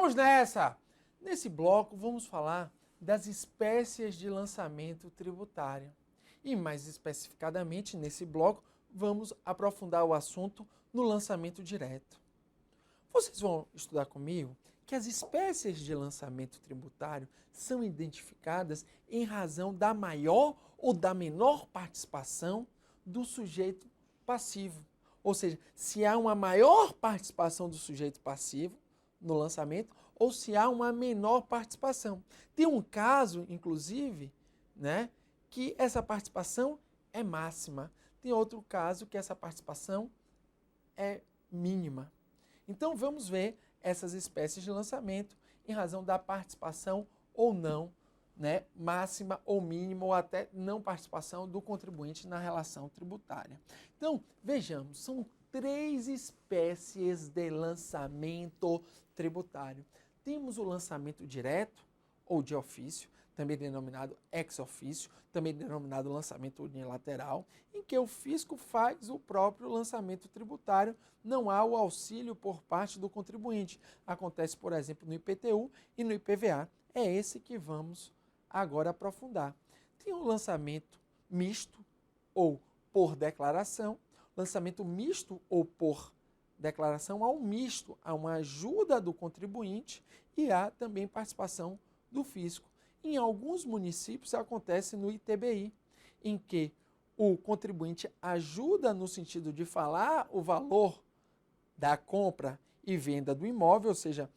Vamos nessa! Nesse bloco, vamos falar das espécies de lançamento tributário. E mais especificadamente, nesse bloco, vamos aprofundar o assunto no lançamento direto. Vocês vão estudar comigo que as espécies de lançamento tributário são identificadas em razão da maior ou da menor participação do sujeito passivo. Ou seja, se há uma maior participação do sujeito passivo no lançamento ou se há uma menor participação. Tem um caso, inclusive, né, que essa participação é máxima. Tem outro caso que essa participação é mínima. Então, vamos ver essas espécies de lançamento em razão da participação ou não, né, máxima ou mínima, ou até não participação do contribuinte na relação tributária. Então, vejamos, são 3 espécies de lançamento tributário. Temos o lançamento direto ou de ofício, também denominado ex officio, também denominado lançamento unilateral, em que o fisco faz o próprio lançamento tributário, não há o auxílio por parte do contribuinte. Acontece, por exemplo, no IPTU e no IPVA. É esse que vamos agora aprofundar. Tem o lançamento misto ou por declaração. Lançamento misto ou por declaração, há um misto, há uma ajuda do contribuinte e há também participação do fisco. Em alguns municípios acontece no ITBI, em que o contribuinte ajuda no sentido de falar o valor da compra e venda do imóvel, ou seja,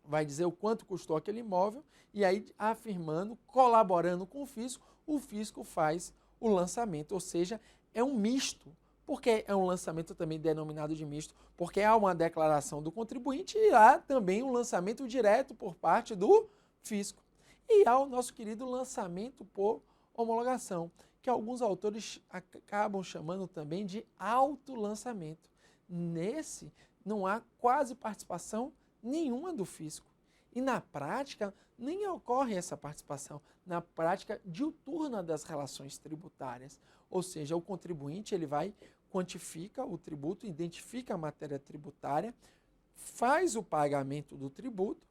vai dizer o quanto custou aquele imóvel, e aí afirmando, colaborando com o fisco faz o lançamento, ou seja, é um misto. Por que é um lançamento também denominado de misto? Porque há uma declaração do contribuinte e há também um lançamento direto por parte do fisco. E há o nosso querido lançamento por homologação, que alguns autores acabam chamando também de autolançamento. Nesse, não há quase participação nenhuma do fisco. E na prática, nem ocorre essa participação, na prática diuturna das relações tributárias. Ou seja, o contribuinte ele vai, quantifica o tributo, identifica a matéria tributária, faz o pagamento do tributo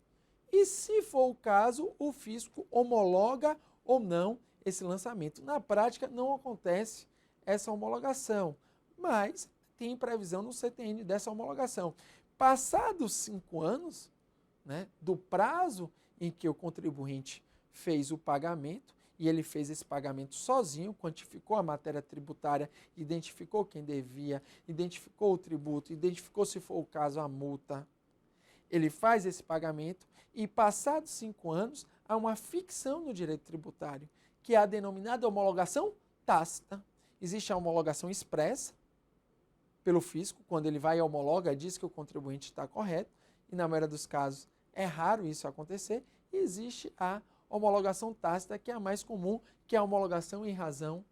e, se for o caso, o fisco homologa ou não esse lançamento. Na prática, não acontece essa homologação, mas tem previsão no CTN dessa homologação. Passados 5 anos, né, do prazo em que o contribuinte fez o pagamento, e ele fez esse pagamento sozinho, quantificou a matéria tributária, identificou quem devia, identificou o tributo, identificou, se for o caso, a multa. Ele faz esse pagamento e, passados 5 anos, há uma ficção no direito tributário, que é a denominada homologação tácita. Existe a homologação expressa pelo fisco, quando ele vai e homologa, diz que o contribuinte está correto, e na maioria dos casos é raro isso acontecer, e existe a homologação tácita, que é a mais comum, que é a homologação em razão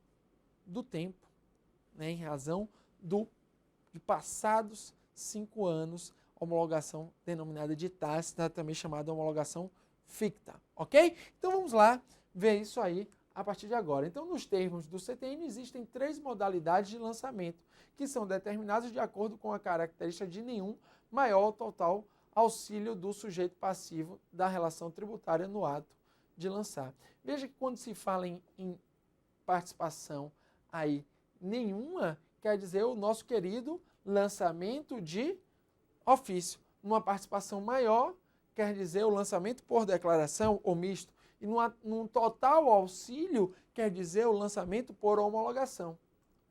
do tempo, né? Em razão de passados 5 anos, homologação denominada de tácita, também chamada homologação ficta, ok? Então vamos lá ver isso aí a partir de agora. Então, nos termos do CTN, existem 3 modalidades de lançamento, que são determinadas de acordo com a característica de nenhum maior ou total auxílio do sujeito passivo da relação tributária no ato de lançar. Veja que quando se fala em participação aí nenhuma, quer dizer o nosso querido lançamento de ofício. Numa participação maior, quer dizer o lançamento por declaração ou misto. E num total auxílio, quer dizer o lançamento por homologação.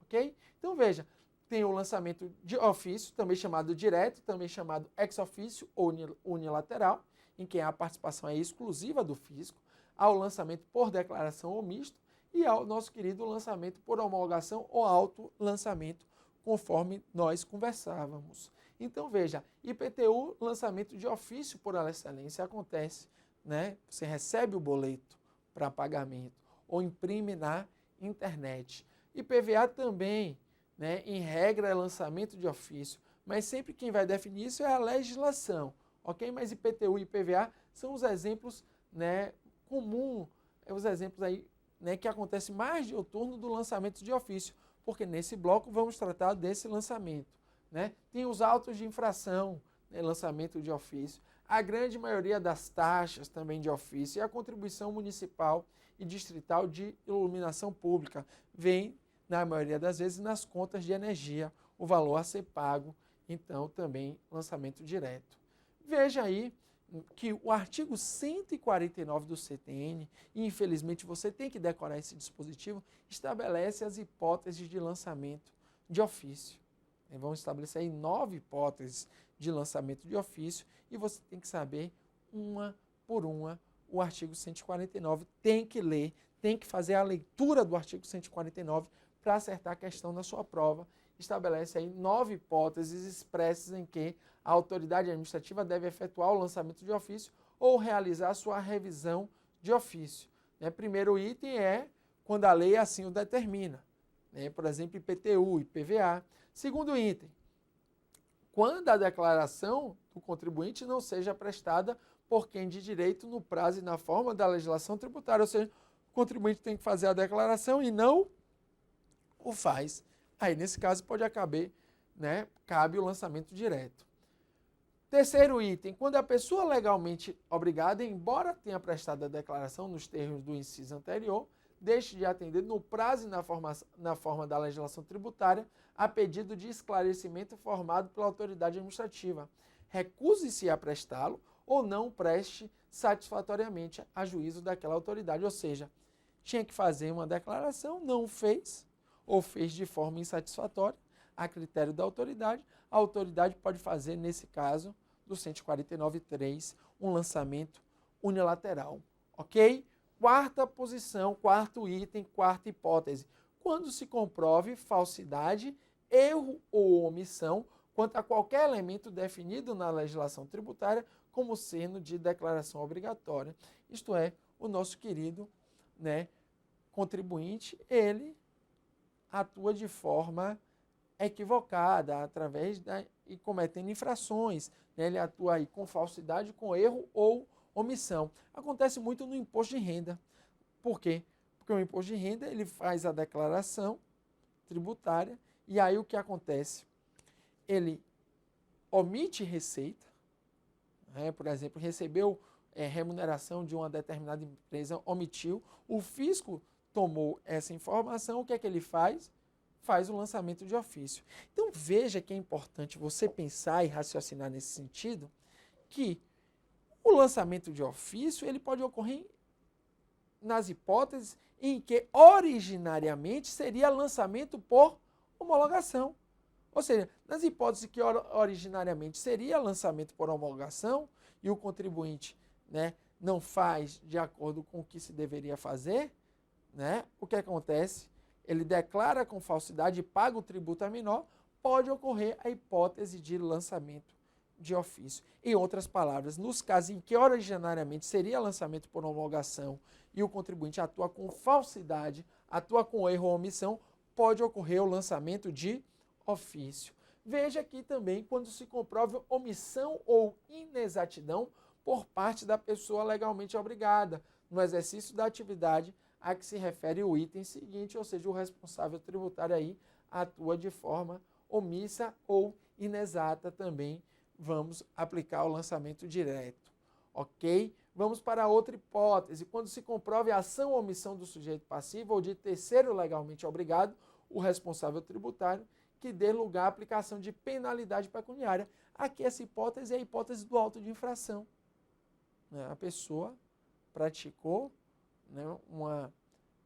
Ok? Então veja, tem o lançamento de ofício, também chamado direto, também chamado ex officio ou unilateral, em que a participação é exclusiva do fisco, ao lançamento por declaração ou misto e ao nosso querido lançamento por homologação ou auto-lançamento, conforme nós conversávamos. Então veja, IPTU, lançamento de ofício por excelência acontece, né? Você recebe o boleto para pagamento ou imprime na internet. IPVA também, né? Em regra é lançamento de ofício, mas sempre quem vai definir isso é a legislação, ok? Mas IPTU e IPVA são os exemplos, né, comum, os exemplos aí, né, que acontecem mais de outurno do lançamento de ofício, porque nesse bloco vamos tratar desse lançamento, né? Tem os autos de infração, né, lançamento de ofício, a grande maioria das taxas também de ofício e a contribuição municipal e distrital de iluminação pública vem, na maioria das vezes, nas contas de energia, o valor a ser pago, então também lançamento direto. Veja aí que o artigo 149 do CTN, e infelizmente você tem que decorar esse dispositivo, estabelece as hipóteses de lançamento de ofício. Vamos estabelecer aí 9 hipóteses de lançamento de ofício e você tem que saber uma por uma o artigo 149, tem que ler, tem que fazer a leitura do artigo 149 para acertar a questão na sua prova. Estabelece aí 9 hipóteses expressas em que a autoridade administrativa deve efetuar o lançamento de ofício ou realizar a sua revisão de ofício. Primeiro item é quando a lei assim o determina, por exemplo, IPTU, IPVA. Segundo item, quando a declaração do contribuinte não seja prestada por quem de direito no prazo e na forma da legislação tributária, ou seja, o contribuinte tem que fazer a declaração e não o faz. Aí, nesse caso, cabe o lançamento direto. Terceiro item, quando a pessoa legalmente obrigada, embora tenha prestado a declaração nos termos do inciso anterior, deixe de atender no prazo e na forma da legislação tributária a pedido de esclarecimento formado pela autoridade administrativa. Recuse-se a prestá-lo ou não preste satisfatoriamente a juízo daquela autoridade. Ou seja, tinha que fazer uma declaração, não fez, ou fez de forma insatisfatória, a critério da autoridade. A autoridade pode fazer, nesse caso, do 149.3, um lançamento unilateral. Ok? Quarta posição, quarto item, quarta hipótese. Quando se comprove falsidade, erro ou omissão quanto a qualquer elemento definido na legislação tributária como sendo de declaração obrigatória. Isto é, o nosso querido contribuinte, ele atua de forma equivocada, e cometendo infrações. Ele atua aí com falsidade, com erro ou omissão. Acontece muito no imposto de renda. Por quê? Porque o imposto de renda ele faz a declaração tributária e aí o que acontece? Ele omite receita, por exemplo, recebeu remuneração de uma determinada empresa, omitiu, o fisco tomou essa informação, o que é que ele faz? Faz o lançamento de ofício. Então veja que é importante você pensar e raciocinar nesse sentido, que o lançamento de ofício ele pode ocorrer nas hipóteses em que originariamente seria lançamento por homologação. Ou seja, nas hipóteses que originariamente seria lançamento por homologação e o contribuinte não faz de acordo com o que se deveria fazer, o que acontece? Ele declara com falsidade e paga o tributo a menor, pode ocorrer a hipótese de lançamento de ofício. Em outras palavras, nos casos em que originariamente seria lançamento por homologação e o contribuinte atua com falsidade, atua com erro ou omissão, pode ocorrer o lançamento de ofício. Veja aqui também quando se comprove omissão ou inexatidão por parte da pessoa legalmente obrigada no exercício da atividade a que se refere o item seguinte, ou seja, o responsável tributário aí atua de forma omissa ou inexata também. Vamos aplicar o lançamento direto, ok? Vamos para outra hipótese. Quando se comprove a ação ou omissão do sujeito passivo ou de terceiro legalmente obrigado, o responsável tributário, que dê lugar à aplicação de penalidade pecuniária. Aqui essa hipótese é a hipótese do auto de infração. A pessoa praticou uma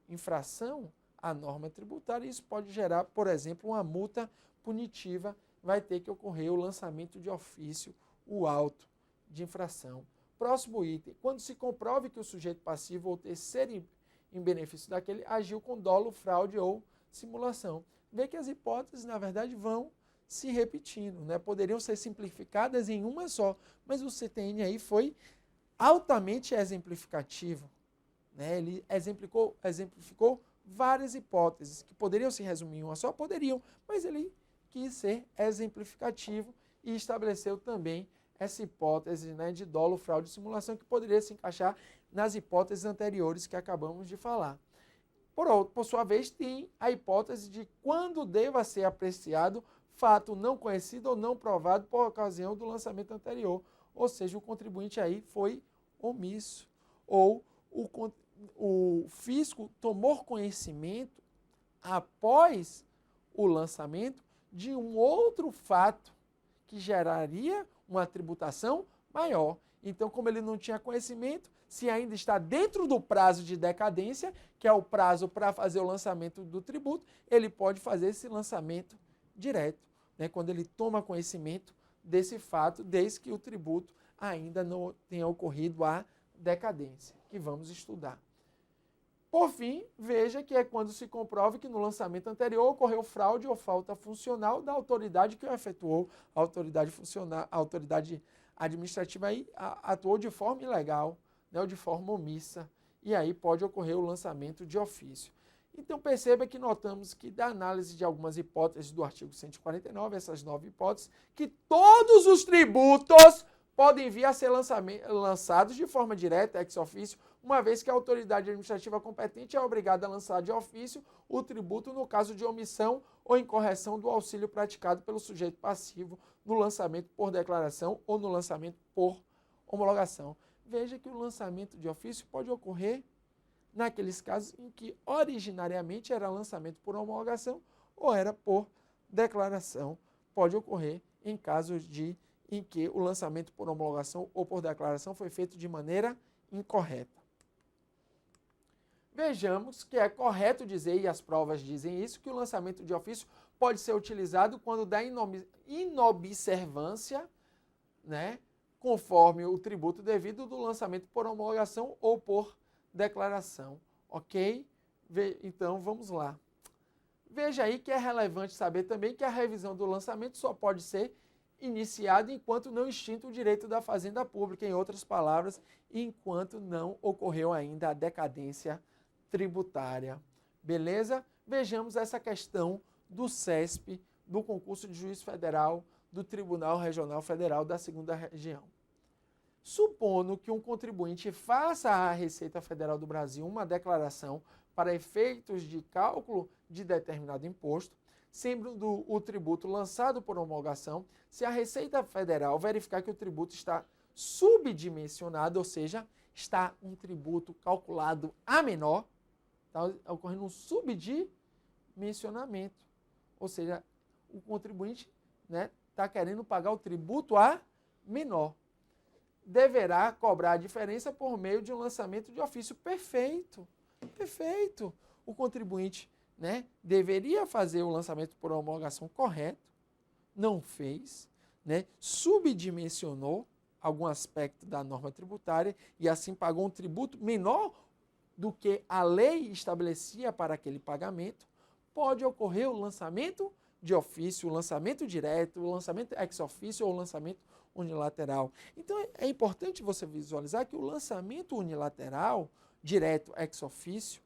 infração à norma tributária e isso pode gerar, por exemplo, uma multa punitiva. Vai ter que ocorrer o lançamento de ofício, o auto de infração. Próximo item, quando se comprove que o sujeito passivo ou terceiro em benefício daquele agiu com dolo, fraude ou simulação. Vê que as hipóteses, na verdade, vão se repetindo, poderiam ser simplificadas em uma só, mas o CTN aí foi altamente exemplificativo. Ele exemplificou várias hipóteses que poderiam se resumir em uma só, poderiam, mas ele quis ser exemplificativo e estabeleceu também essa hipótese de dolo, fraude e simulação que poderia se encaixar nas hipóteses anteriores que acabamos de falar. Por sua vez, tem a hipótese de quando deva ser apreciado fato não conhecido ou não provado por ocasião do lançamento anterior. Ou seja, o contribuinte aí foi omisso. Ou o fisco tomou conhecimento após o lançamento de um outro fato que geraria uma tributação maior. Então, como ele não tinha conhecimento, se ainda está dentro do prazo de decadência, que é o prazo para fazer o lançamento do tributo, ele pode fazer esse lançamento direto, né, quando ele toma conhecimento desse fato, desde que o tributo ainda não tenha ocorrido a decadência, que vamos estudar. Por fim, veja que é quando se comprove que no lançamento anterior ocorreu fraude ou falta funcional da autoridade que o efetuou. A autoridade administrativa aí atuou de forma ilegal, né, ou de forma omissa, e aí pode ocorrer o lançamento de ofício. Então perceba que notamos que da análise de algumas hipóteses do artigo 149, essas 9 hipóteses, que todos os tributos podem vir a ser lançados de forma direta, ex officio, uma vez que a autoridade administrativa competente é obrigada a lançar de ofício o tributo no caso de omissão ou incorreção do auxílio praticado pelo sujeito passivo no lançamento por declaração ou no lançamento por homologação. Veja que o lançamento de ofício pode ocorrer naqueles casos em que originariamente era lançamento por homologação ou era por declaração. Pode ocorrer em casos em que o lançamento por homologação ou por declaração foi feito de maneira incorreta. Vejamos que é correto dizer, e as provas dizem isso, que o lançamento de ofício pode ser utilizado quando dá inobservância, né, conforme o tributo devido do lançamento por homologação ou por declaração, ok? Então, vamos lá. Veja aí que é relevante saber também que a revisão do lançamento só pode ser iniciada enquanto não extinto o direito da fazenda pública, em outras palavras, enquanto não ocorreu ainda a decadência tributária. Beleza? Vejamos essa questão do CESP, do concurso de juiz federal do Tribunal Regional Federal da 2ª Região. Supondo que um contribuinte faça à Receita Federal do Brasil uma declaração para efeitos de cálculo de determinado imposto, sendo o tributo lançado por homologação, se a Receita Federal verificar que o tributo está subdimensionado, ou seja, está um tributo calculado a menor, está ocorrendo um subdimensionamento, ou seja, o contribuinte, né, está querendo pagar o tributo a menor. Deverá cobrar a diferença por meio de um lançamento de ofício. Perfeito, perfeito. O contribuinte, né, deveria fazer o lançamento por homologação correto, não fez, né, subdimensionou algum aspecto da norma tributária e assim pagou um tributo menor do que a lei estabelecia para aquele pagamento. Pode ocorrer o lançamento de ofício, o lançamento direto, o lançamento ex officio ou o lançamento unilateral. Então, é importante você visualizar que o lançamento unilateral, direto ex officio,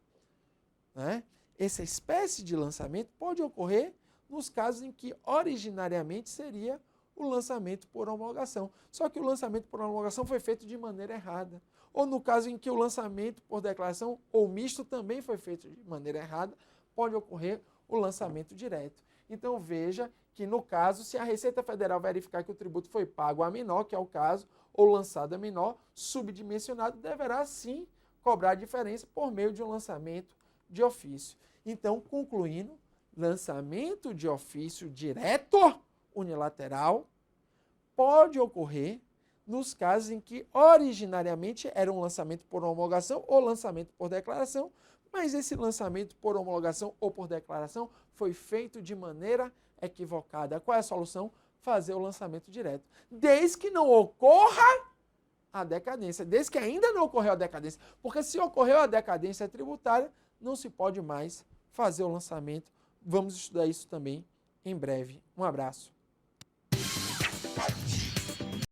né, essa espécie de lançamento pode ocorrer nos casos em que originariamente seria o lançamento por homologação. Só que o lançamento por homologação foi feito de maneira errada. Ou no caso em que o lançamento por declaração ou misto também foi feito de maneira errada, pode ocorrer o lançamento direto. Então veja que no caso, se a Receita Federal verificar que o tributo foi pago a menor, que é o caso, ou lançado a menor, subdimensionado, deverá sim cobrar a diferença por meio de um lançamento de ofício. Então, concluindo, lançamento de ofício direto unilateral pode ocorrer nos casos em que originariamente era um lançamento por homologação ou lançamento por declaração, mas esse lançamento por homologação ou por declaração foi feito de maneira equivocada. Qual é a solução? Fazer o lançamento direto. Desde que não ocorra a decadência, desde que ainda não ocorreu a decadência. Porque se ocorreu a decadência tributária, não se pode mais fazer o lançamento. Vamos estudar isso também em breve. Um abraço.